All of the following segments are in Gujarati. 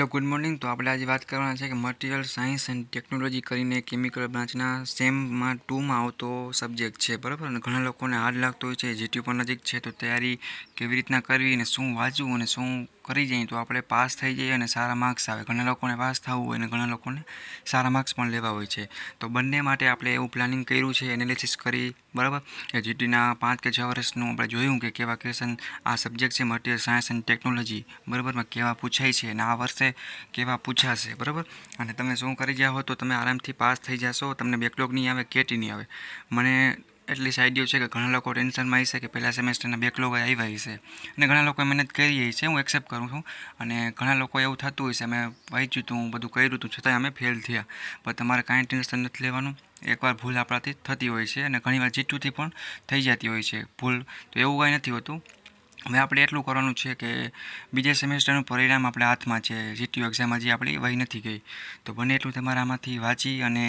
Hello good morning. તો આપણે આજે વાત કરવાના છે કે મટીરિયલ સાયન્સ એન્ડ ટેકનોલોજી કરીને કેમિકલ બ્રાન્ચના સેમમાં 2માં આવતો સબ્જેક્ટ છે, બરાબર. અને ઘણા લોકોને હાર્ડ લાગતો હોય છે, જીટીયુ પણ નજીક છે, તો તૈયારી કેવી રીતના કરવી અને શું વાંચવું અને શું કરી જઈએ તો આપણે પાસ થઈ જઈએ અને સારા માર્ક્સ આવે. ઘણા લોકોને પાસ થવું હોય અને ઘણા લોકોને સારા માર્ક્સ પણ લેવા હોય છે. તો બંને માટે આપણે એવું પ્લાનિંગ કર્યું છે, એનાલિસિસ કરી, બરાબર. એ જીટીના 5 કે 6 વર્ષનું આપણે જોયું કે કેવા ક્વેશ્ચન આ સબ્જેક્ટ છે મટીરિયલ સાયન્સ એન્ડ ટેકનોલોજી, બરાબરમાં કેવા પૂછાય છે અને આ વર્ષે કેવા પૂછાશે, બરાબર. અને તમે શું કરી ગયા હો તો તમે આરામથી પાસ થઈ જશો, તમને બેકલોગ નહીં આવે, કેટી નહીં આવે. મને એટલી આઈડિયો છે કે ઘણા લોકો ટેન્શનમાં હશે કે પહેલા સેમેસ્ટરના બેકલોગ આવ્યા હશે અને ઘણા લોકોએ મહેનત કરી છે, હું એક્સેપ્ટ કરું છું. અને ઘણા લોકો એવું થતું હોય છે, અમે વાંચ્યું હતું, બધું કર્યું હતું, છતાંય અમે ફેલ થયા. પણ તમારે કાંઈ ટેન્શન નથી લેવાનું. એકવાર ભૂલ આપણાથી થતી હોય છે અને ઘણીવાર જીટીયુથી પણ થઈ જતી હોય છે ભૂલ, તો એવું કાંઈ નથી હોતું. હવે આપણે એટલું કરવાનું છે કે બીજા સેમેસ્ટરનું પરિણામ આપણે હાથમાં છે, જીટીયુ એક્ઝામ હજી આપણી વહી નથી ગઈ. તો બને એટલું તમારા આમાંથી વાંચી અને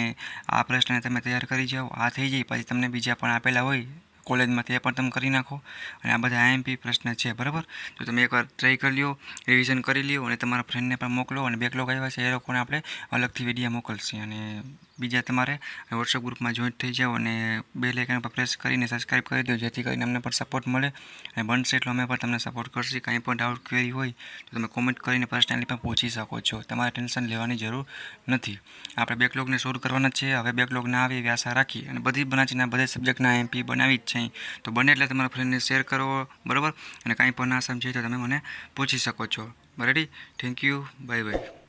આ પ્રશ્નને તમે તૈયાર કરી જાઓ. આ થઈ જાય પછી તમને બીજા પણ આપેલા હોય કોલેજમાંથી, એ પણ તમે કરી નાખો. અને આ બધા આઈએમપી પ્રશ્ન છે, બરાબર. તો તમે એકવાર ટ્રાય કરી લ્યો, રિવિઝન કરી લ્યો અને તમારા ફ્રેન્ડને પણ મોકલો. અને બેકલોગ આવ્યા છે એ લોકોને આપણે અલગથી વિડીયો મોકલશે. અને બીજા તમારે વોટ્સઅપ ગ્રુપમાં જોઈન્ટ થઈ જાઓ અને બેલ આઇકન પર પ્રેસ કરીને સબસ્ક્રાઈબ કરી દો, જેથી કરીને અમને પણ સપોર્ટ મળે અને બનશે એટલો અમે પણ તમને સપોર્ટ કરશે. કાંઈ પણ ડાઉટ ક્વેરી હોય તો તમે કોમેન્ટ કરીને પર્સનલી પણ પૂછી શકો છો. તમારે ટેન્શન લેવાની જરૂર નથી. આપણે બેકલોગને સોલ્વ કરવાના છે. હવે બેકલોગ ના આવે એવી આશા રાખી અને બધી બ્રાન્ચના બધા સબ્જેક્ટના એમપી બનાવી જ છે. તો બને એટલે તમારા ફ્રેન્ડને શેર કરો, બરાબર. અને કાંઈ પણ ના સમજાય તો તમે મને પૂછી શકો છો. Ready? Thank you, bye bye.